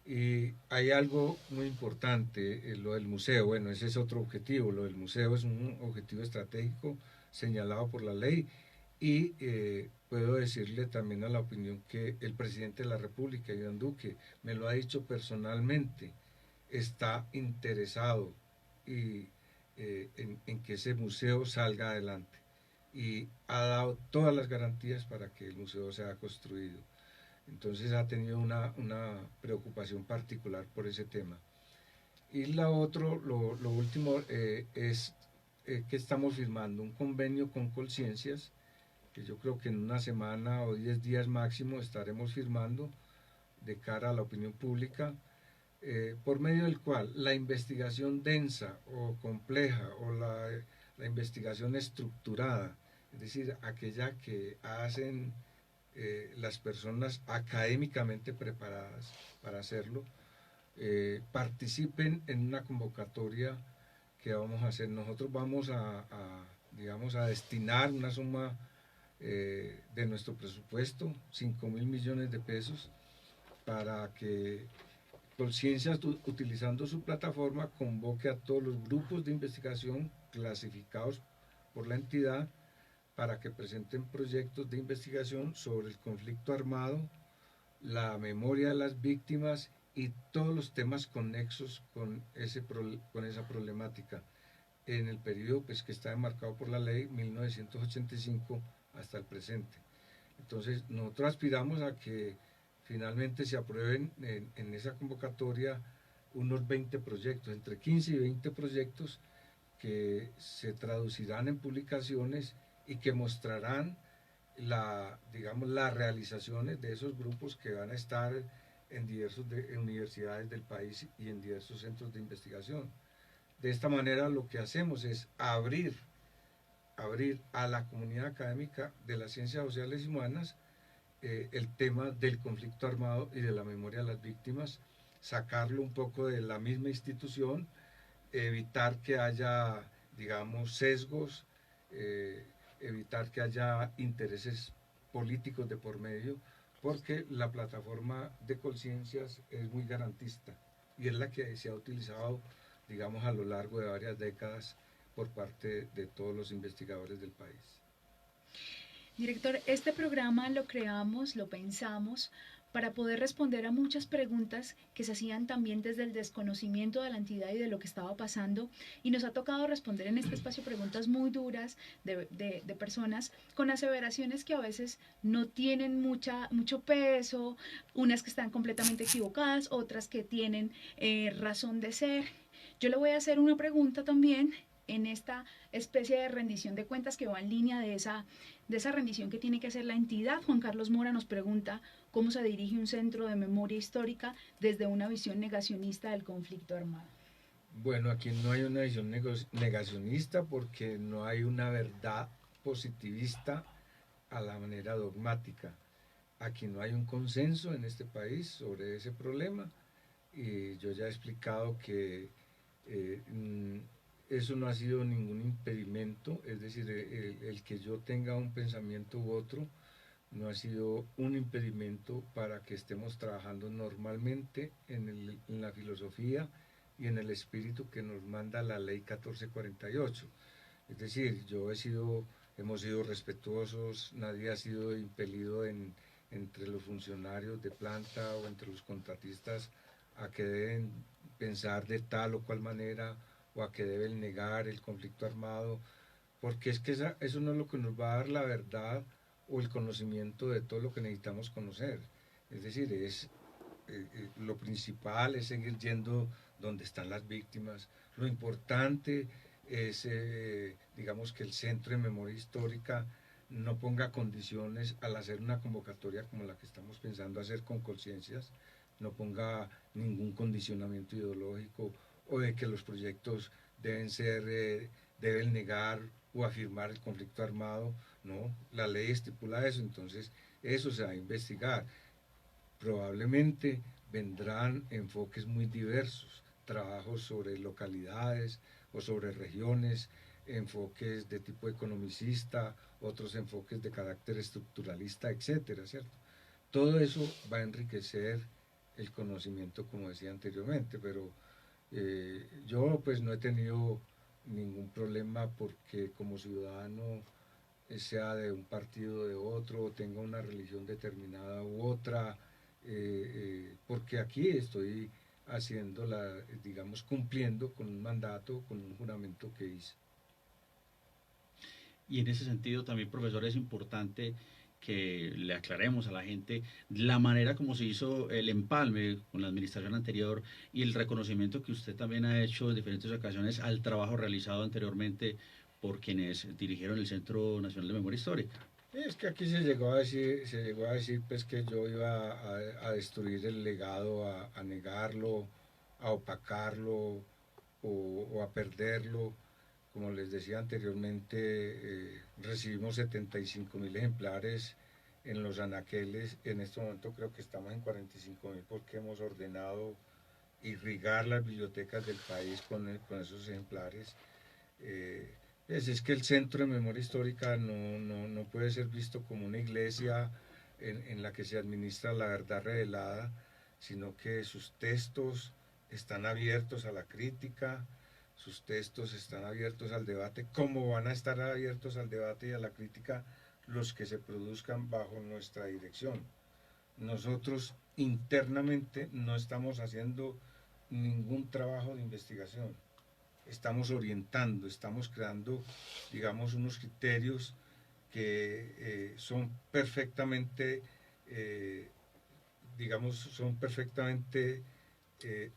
Y hay algo muy importante, lo del museo. Bueno, ese es otro objetivo. Lo del museo es un objetivo estratégico señalado por la ley. Y puedo decirle también a la opinión que el presidente de la República, Iván Duque, me lo ha dicho personalmente, está interesado en que ese museo salga adelante y ha dado todas las garantías para que el museo sea construido. Entonces ha tenido una preocupación particular por ese tema. Y lo último es que estamos firmando un convenio con Colciencias, que yo creo que en una semana o 10 días máximo estaremos firmando de cara a la opinión pública, por medio del cual la investigación densa o compleja o la investigación estructurada, es decir, aquella que hacen las personas académicamente preparadas para hacerlo, participen en una convocatoria que vamos a hacer. Nosotros vamos digamos, a destinar una suma de nuestro presupuesto, 5.000 millones de pesos, para que Colciencias, utilizando su plataforma, convoque a todos los grupos de investigación clasificados por la entidad para que presenten proyectos de investigación sobre el conflicto armado, la memoria de las víctimas y todos los temas conexos con esa problemática en el periodo pues, que está enmarcado por la ley 1985 hasta el presente. Entonces, nosotros aspiramos a que finalmente se aprueben en esa convocatoria unos 20 proyectos, entre 15 y 20 proyectos que se traducirán en publicaciones y que mostrarán digamos, las realizaciones de esos grupos que van a estar en diversas universidades del país y en diversos centros de investigación. De esta manera lo que hacemos es abrir a la comunidad académica de las ciencias sociales y humanas el tema del conflicto armado y de la memoria de las víctimas, sacarlo un poco de la misma institución, evitar que haya digamos, sesgos, evitar que haya intereses políticos de por medio, porque la plataforma de Colciencias es muy garantista y es la que se ha utilizado, digamos, a lo largo de varias décadas por parte de todos los investigadores del país. Director, este programa lo creamos, lo pensamos para poder responder a muchas preguntas que se hacían también desde el desconocimiento de la entidad y de lo que estaba pasando, y nos ha tocado responder en este espacio preguntas muy duras de personas con aseveraciones que a veces no tienen mucho peso, unas que están completamente equivocadas, otras que tienen razón de ser. Yo le voy a hacer una pregunta también en esta especie de rendición de cuentas que va en línea de esa rendición que tiene que hacer la entidad. Juan Carlos Mora nos pregunta cómo se dirige un centro de memoria histórica desde una visión negacionista del conflicto armado. Bueno, aquí no hay una visión negacionista porque no hay una verdad positivista a la manera dogmática. Aquí no hay un consenso en este país sobre ese problema y yo ya he explicado que eso no ha sido ningún impedimento, es decir, el que yo tenga un pensamiento u otro no ha sido un impedimento para que estemos trabajando normalmente en la filosofía y en el espíritu que nos manda la ley 1448. Es decir, hemos sido respetuosos, nadie ha sido impelido entre los funcionarios de planta o entre los contratistas a que deben pensar de tal o cual manera o a que deben negar el conflicto armado, porque es que eso no es lo que nos va a dar la verdad o el conocimiento de todo lo que necesitamos conocer. Es decir, lo principal es seguir yendo donde están las víctimas. Lo importante es, digamos, que el Centro de Memoria Histórica no ponga condiciones al hacer una convocatoria como la que estamos pensando hacer con Colciencias, no ponga ningún condicionamiento ideológico o de que los proyectos deben negar o afirmar el conflicto armado. No, la ley estipula eso, entonces eso se va a investigar. Probablemente vendrán enfoques muy diversos, trabajos sobre localidades o sobre regiones, enfoques de tipo economicista, otros enfoques de carácter estructuralista, etcétera, ¿cierto? Todo eso va a enriquecer el conocimiento, como decía anteriormente, pero yo pues no he tenido ningún problema porque como ciudadano sea de un partido o de otro, tenga una religión determinada u otra, porque aquí estoy digamos, cumpliendo con un mandato, con un juramento que hice. Y en ese sentido también, profesor, es importante que le aclaremos a la gente la manera como se hizo el empalme con la administración anterior y el reconocimiento que usted también ha hecho en diferentes ocasiones al trabajo realizado anteriormente por quienes dirigieron el Centro Nacional de Memoria Histórica. Es que aquí se llegó a decir pues que yo iba a destruir el legado, a negarlo, a opacarlo o a perderlo. Como les decía anteriormente, recibimos 75.000 ejemplares en los anaqueles. En este momento creo que estamos en 45.000 porque hemos ordenado irrigar las bibliotecas del país con esos ejemplares. Es que el Centro de Memoria Histórica no puede ser visto como una iglesia en la que se administra la verdad revelada, sino que sus textos están abiertos a la crítica, sus textos están abiertos al debate, como van a estar abiertos al debate y a la crítica los que se produzcan bajo nuestra dirección. Nosotros internamente no estamos haciendo ningún trabajo de investigación. Estamos orientando, estamos creando, digamos, unos criterios que son perfectamente,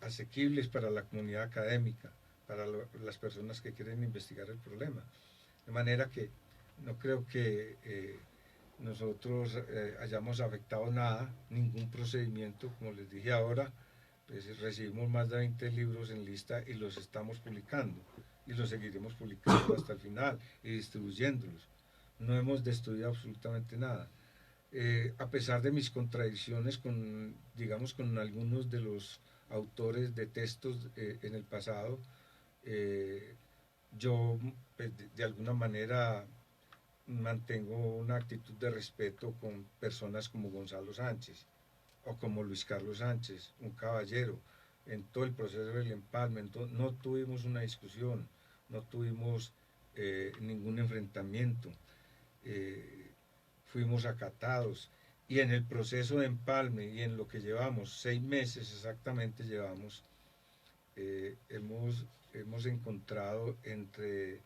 asequibles para la comunidad académica, para las personas que quieren investigar el problema. De manera que no creo que nosotros hayamos afectado nada, ningún procedimiento, como les dije ahora. Pues recibimos más de 20 libros en lista y los estamos publicando y los seguiremos publicando hasta el final y distribuyéndolos. No hemos destruido absolutamente nada. A pesar de mis contradicciones con algunos de los autores de textos en el pasado, yo pues, de alguna manera mantengo una actitud de respeto con personas como Gonzalo Sánchez o como Luis Carlos Sánchez, un caballero. En todo el proceso del empalme, no tuvimos una discusión, no tuvimos ningún enfrentamiento, fuimos acatados. Y en el proceso de empalme y en lo que llevamos, 6 meses exactamente llevamos, hemos encontrado entre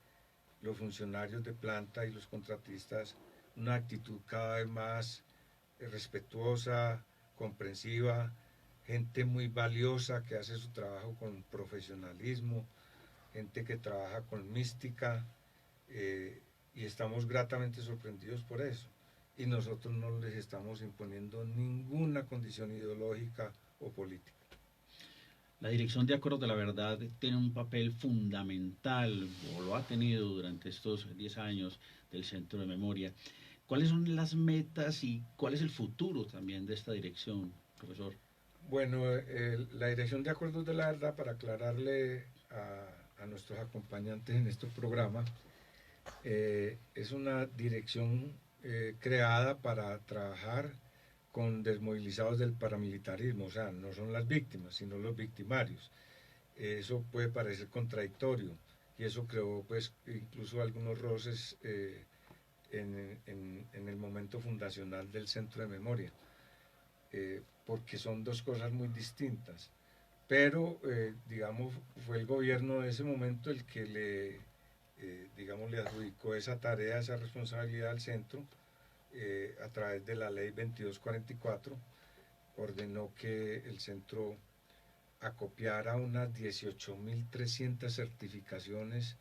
los funcionarios de planta y los contratistas una actitud cada vez más respetuosa, comprensiva, gente muy valiosa que hace su trabajo con profesionalismo, gente que trabaja con mística, y estamos gratamente sorprendidos por eso. Y nosotros no les estamos imponiendo ninguna condición ideológica o política. La Dirección de Acuerdos de la Verdad tiene un papel fundamental, o lo ha tenido durante estos 10 años del Centro de Memoria. ¿Cuáles son las metas y cuál es el futuro también de esta dirección, profesor? Bueno, la Dirección de Acuerdos de la Verdad, para aclararle a nuestros acompañantes en este programa, es una dirección creada para trabajar con desmovilizados del paramilitarismo, o sea, no son las víctimas, sino los victimarios. Eso puede parecer contradictorio y eso creó pues incluso algunos roces en el momento fundacional del Centro de Memoria, porque son dos cosas muy distintas. Pero, digamos, fue el gobierno de ese momento el que le adjudicó esa tarea, esa responsabilidad al centro, a través de la ley 2244, ordenó que el centro acopiara unas 18.300 certificaciones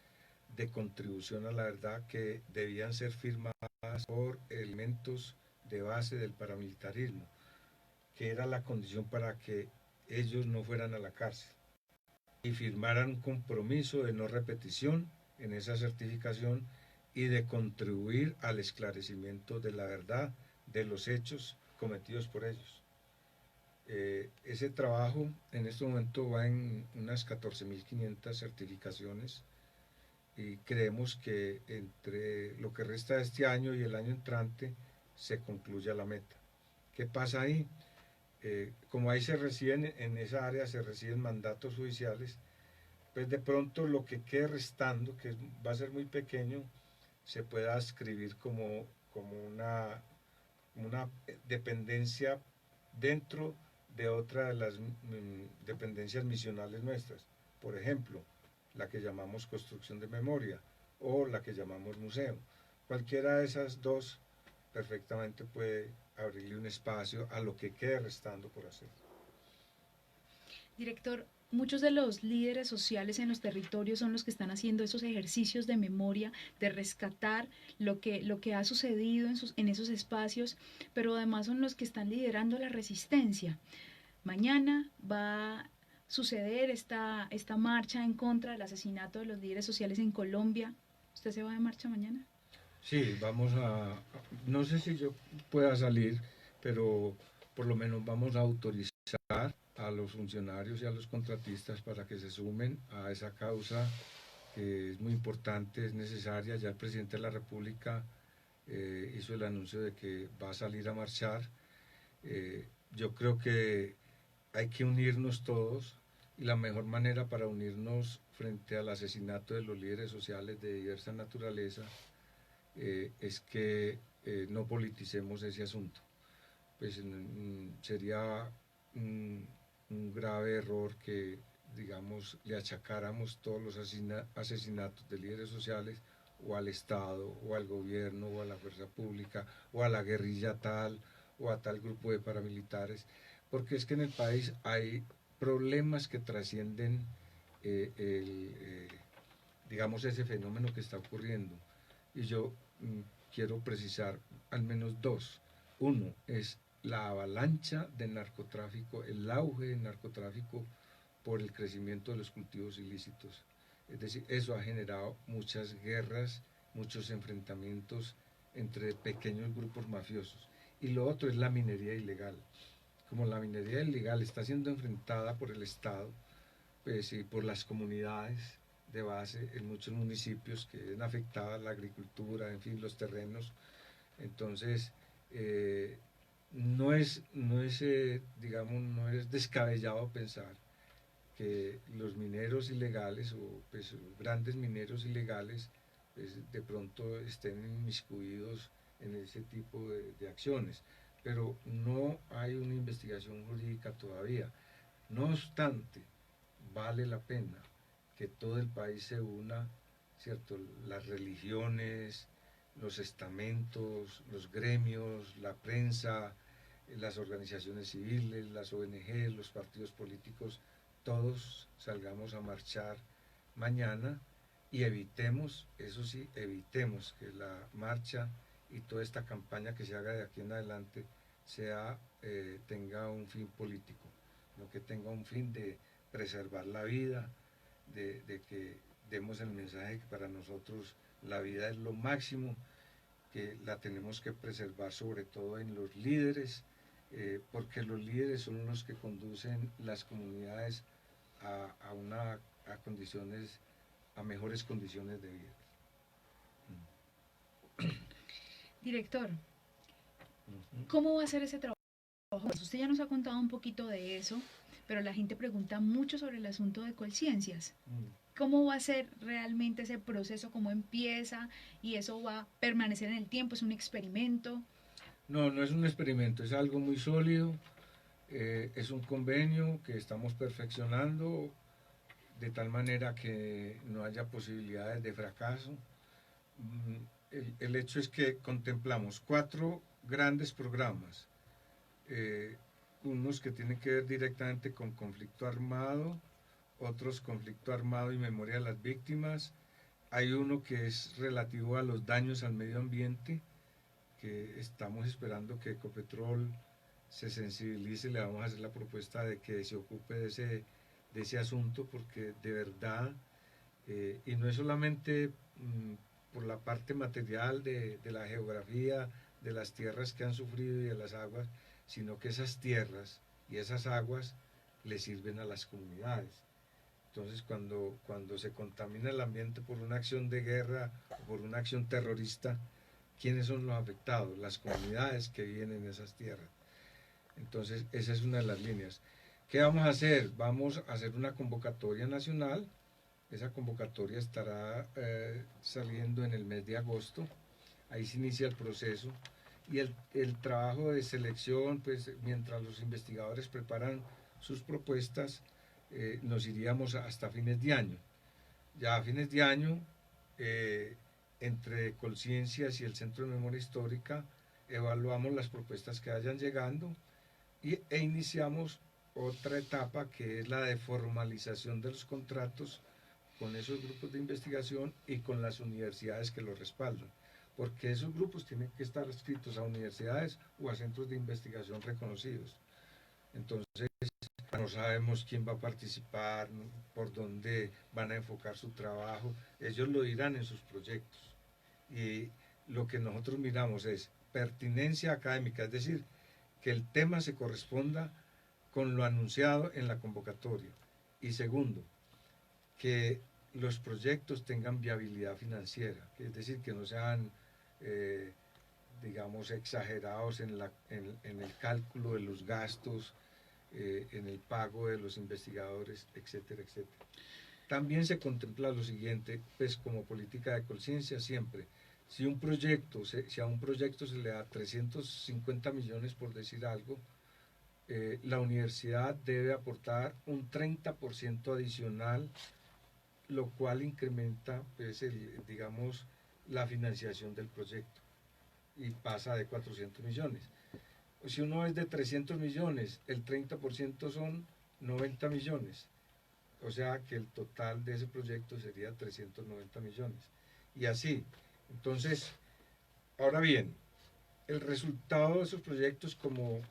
de contribución a la verdad que debían ser firmadas por elementos de base del paramilitarismo, que era la condición para que ellos no fueran a la cárcel, y firmaran un compromiso de no repetición en esa certificación y de contribuir al esclarecimiento de la verdad de los hechos cometidos por ellos. Ese trabajo en este momento va en unas 14.500 certificaciones y creemos que entre lo que resta de este año y el año entrante se concluya la meta. ¿Qué pasa ahí? Como ahí se reciben, en esa área se reciben mandatos judiciales, pues de pronto lo que quede restando, que va a ser muy pequeño, se pueda escribir como una dependencia dentro de otra de las dependencias misionales nuestras. Por ejemplo, la que llamamos construcción de memoria o la que llamamos museo. Cualquiera de esas dos perfectamente puede abrirle un espacio a lo que quede restando por hacer. Director, muchos de los líderes sociales en los territorios son los que están haciendo esos ejercicios de memoria, de rescatar lo que ha sucedido en esos espacios, pero además son los que están liderando la resistencia. Mañana va a suceder esta marcha en contra del asesinato de los líderes sociales en Colombia. ¿Usted se va de marcha mañana? Sí, no sé si yo pueda salir, pero por lo menos vamos a autorizar a los funcionarios y a los contratistas para que se sumen a esa causa que es muy importante, es necesaria. Ya el presidente de la República hizo el anuncio de que va a salir a marchar. Yo creo que hay que unirnos todos y la mejor manera para unirnos frente al asesinato de los líderes sociales de diversa naturaleza es que no politicemos ese asunto. Pues sería un grave error que, digamos, le achacáramos todos los asesinatos de líderes sociales o al Estado, o al gobierno, o a la fuerza pública, o a la guerrilla tal, o a tal grupo de paramilitares, porque es que en el país hay problemas que trascienden digamos, ese fenómeno que está ocurriendo. Y yo quiero precisar al menos dos. Uno es la avalancha del narcotráfico, el auge del narcotráfico por el crecimiento de los cultivos ilícitos. Es decir, eso ha generado muchas guerras, muchos enfrentamientos entre pequeños grupos mafiosos. Y lo otro es la minería ilegal. Como la minería ilegal está siendo enfrentada por el Estado, pues, y por las comunidades de base en muchos municipios que ven afectada la agricultura, en fin, los terrenos. Entonces, digamos, no es descabellado pensar que los mineros ilegales o pues, grandes mineros ilegales pues, de pronto estén inmiscuidos en ese tipo de acciones, pero no hay una investigación jurídica todavía. No obstante, vale la pena que todo el país se una, ¿cierto? Las religiones, los estamentos, los gremios, la prensa, las organizaciones civiles, las ONG, los partidos políticos, todos salgamos a marchar mañana y evitemos, eso sí, evitemos que la marcha y toda esta campaña que se haga de aquí en adelante tenga un fin político, no que tenga un fin de preservar la vida, de que demos el mensaje que para nosotros la vida es lo máximo, que la tenemos que preservar sobre todo en los líderes, porque los líderes son los que conducen las comunidades a condiciones, a mejores condiciones de vida. Director, ¿cómo va a ser ese trabajo? Pues usted ya nos ha contado un poquito de eso, pero la gente pregunta mucho sobre el asunto de Colciencias. ¿Cómo va a ser realmente ese proceso? ¿Cómo empieza? ¿Y eso va a permanecer en el tiempo? ¿Es un experimento? No, no es un experimento, es algo muy sólido. Es un convenio que estamos perfeccionando de tal manera que no haya posibilidades de fracaso. El hecho es que contemplamos 4 grandes programas, unos que tienen que ver directamente con conflicto armado, otros conflicto armado y memoria de las víctimas. Hay uno que es relativo a los daños al medio ambiente, que estamos esperando que Ecopetrol se sensibilice, le vamos a hacer la propuesta de que se ocupe de ese asunto, porque de verdad, y no es solamente por la parte material de la geografía, de las tierras que han sufrido y de las aguas, sino que esas tierras y esas aguas le sirven a las comunidades. Entonces, cuando se contamina el ambiente por una acción de guerra o por una acción terrorista, ¿quiénes son los afectados? Las comunidades que viven en esas tierras. Entonces, esa es una de las líneas. ¿Qué vamos a hacer? Vamos a hacer una convocatoria nacional. Esa convocatoria estará saliendo en el mes de agosto. Ahí se inicia el proceso. Y el trabajo de selección, pues mientras los investigadores preparan sus propuestas, nos iríamos hasta fines de año. Ya a fines de año, entre Colciencias y el Centro de Memoria Histórica, evaluamos las propuestas que vayan llegando e iniciamos otra etapa, que es la de formalización de los contratos con esos grupos de investigación y con las universidades que los respaldan, porque esos grupos tienen que estar adscritos a universidades o a centros de investigación reconocidos. Entonces, no sabemos quién va a participar, por dónde van a enfocar su trabajo, ellos lo dirán en sus proyectos. Y lo que nosotros miramos es pertinencia académica, es decir, que el tema se corresponda con lo anunciado en la convocatoria. Y segundo, que los proyectos tengan viabilidad financiera, es decir, que no sean, digamos, exagerados en el cálculo de los gastos, en el pago de los investigadores, etcétera, etcétera. También se contempla lo siguiente, pues como política de Colciencia siempre, si a un proyecto se le da 350 millones, por decir algo, la universidad debe aportar un 30% adicional, lo cual incrementa, pues, digamos, la financiación del proyecto y pasa de 400 millones. Si uno es de 300 millones, el 30% son 90 millones. O sea que el total de ese proyecto sería 390 millones. Y así. Entonces, ahora bien, el resultado de esos proyectos, como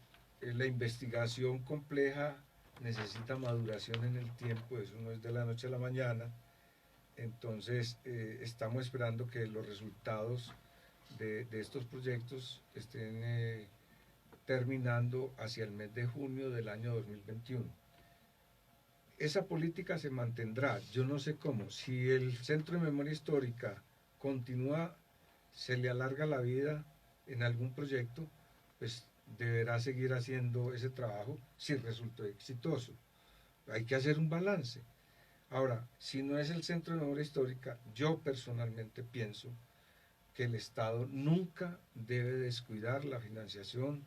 la investigación compleja necesita maduración en el tiempo, eso no es de la noche a la mañana, entonces estamos esperando que los resultados de estos proyectos estén terminando hacia el mes de junio del año 2021. esa política se mantendrá, yo no sé cómo. Si el Centro de Memoria Histórica continúa, se le alarga la vida en algún proyecto, pues deberá seguir haciendo ese trabajo si resultó exitoso. Hay que hacer un balance. Ahora, si no es el Centro de Memoria Histórica, yo personalmente pienso que el Estado nunca debe descuidar la financiación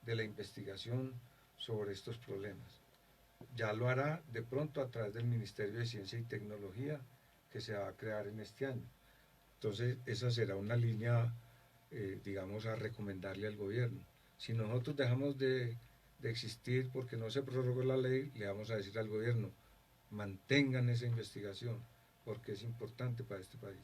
de la investigación sobre estos problemas. Ya lo hará de pronto a través del Ministerio de Ciencia y Tecnología que se va a crear en este año. Entonces, esa será una línea, digamos, a recomendarle al gobierno. Si nosotros dejamos de existir porque no se prorrogó la ley, le vamos a decir al gobierno, mantengan esa investigación, porque es importante para este país.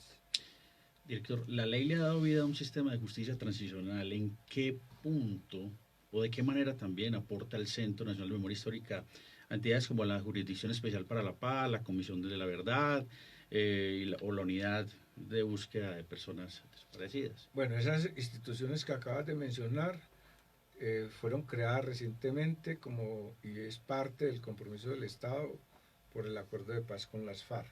Director, la ley le ha dado vida a un sistema de justicia transicional. ¿En qué punto o de qué manera también aporta el Centro Nacional de Memoria Histórica a entidades como la Jurisdicción Especial para la Paz, la Comisión de la Verdad o la Unidad de Búsqueda de Personas Desaparecidas? Bueno, esas instituciones que acabas de mencionar fueron creadas recientemente y es parte del compromiso del Estado por el acuerdo de paz con las FARC.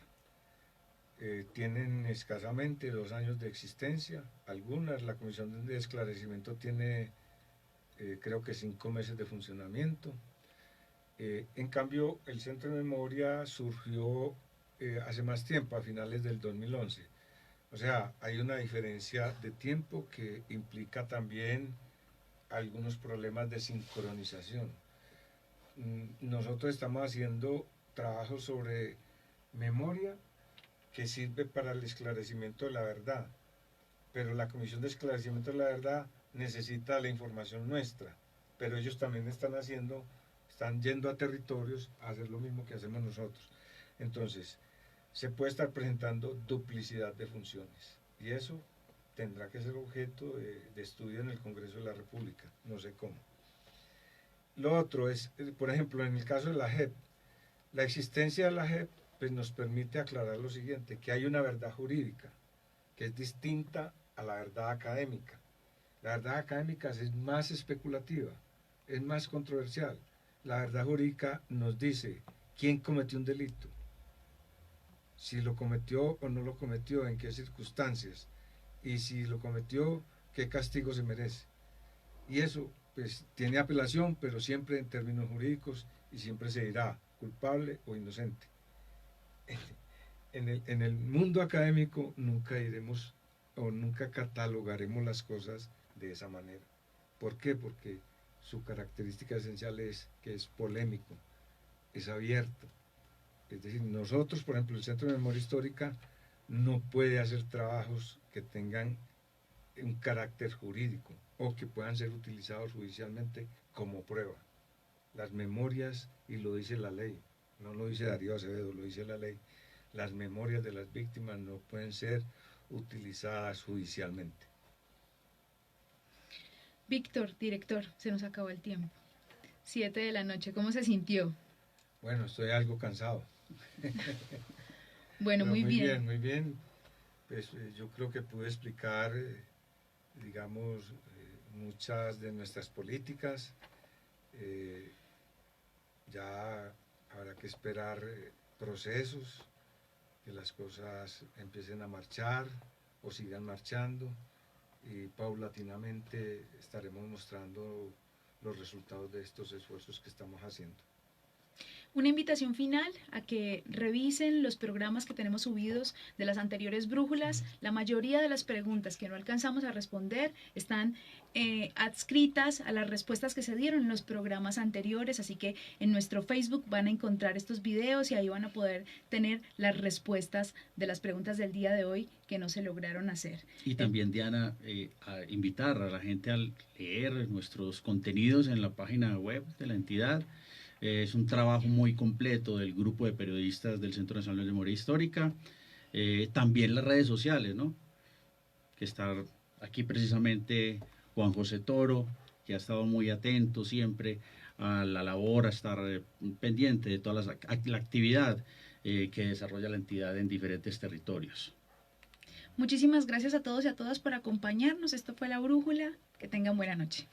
Tienen escasamente 2 años de existencia, algunas, la Comisión de Esclarecimiento tiene creo que 5 meses de funcionamiento. En cambio, el Centro de Memoria surgió hace más tiempo, a finales del 2011. O sea, hay una diferencia de tiempo que implica también algunos problemas de sincronización. Nosotros estamos haciendo trabajos sobre memoria que sirve para el esclarecimiento de la verdad, pero la Comisión de Esclarecimiento de la Verdad necesita la información nuestra, pero ellos también están yendo a territorios a hacer lo mismo que hacemos nosotros. Entonces, se puede estar presentando duplicidad de funciones, y eso tendrá que ser objeto de estudio en el Congreso de la República, no sé cómo. Lo otro es, por ejemplo, en el caso de la JEP, la existencia de la JEP pues nos permite aclarar lo siguiente, que hay una verdad jurídica que es distinta a la verdad académica. La verdad académica es más especulativa, es más controversial. La verdad jurídica nos dice quién cometió un delito, si lo cometió o no lo cometió, en qué circunstancias, y si lo cometió, qué castigo se merece. Y eso pues tiene apelación, pero siempre en términos jurídicos, y siempre se dirá culpable o inocente. En el mundo académico nunca diremos o nunca catalogaremos las cosas de esa manera. ¿Por qué? Porque su característica esencial es que es polémico, es abierto. Es decir, nosotros, por ejemplo, el Centro de Memoria Histórica no puede hacer trabajos que tengan un carácter jurídico o que puedan ser utilizados judicialmente como prueba. Las memorias, y lo dice la ley, no lo dice Darío Acevedo, lo dice la ley, las memorias de las víctimas no pueden ser utilizadas judicialmente. Víctor, director, se nos acabó el tiempo. 7 de la noche, ¿cómo se sintió? Bueno, estoy algo cansado. Bueno, muy bien. Muy bien. Pues yo creo que pude explicar, digamos, muchas de nuestras políticas. Ya habrá que esperar procesos, que las cosas empiecen a marchar o sigan marchando, y paulatinamente estaremos mostrando los resultados de estos esfuerzos que estamos haciendo. Una invitación final a que revisen los programas que tenemos subidos de las anteriores brújulas. La mayoría de las preguntas que no alcanzamos a responder están adscritas a las respuestas que se dieron en los programas anteriores, así que en nuestro Facebook van a encontrar estos videos y ahí van a poder tener las respuestas de las preguntas del día de hoy que no se lograron hacer. Y también, Diana, a invitar a la gente a leer nuestros contenidos en la página web de la entidad. Es un trabajo muy completo del grupo de periodistas del Centro Nacional de Memoria Histórica. También las redes sociales, ¿no? Que está aquí precisamente Juan José Toro, que ha estado muy atento siempre a la labor, a estar pendiente de toda la actividad que desarrolla la entidad en diferentes territorios. Muchísimas gracias a todos y a todas por acompañarnos. Esto fue La Brújula. Que tengan buena noche.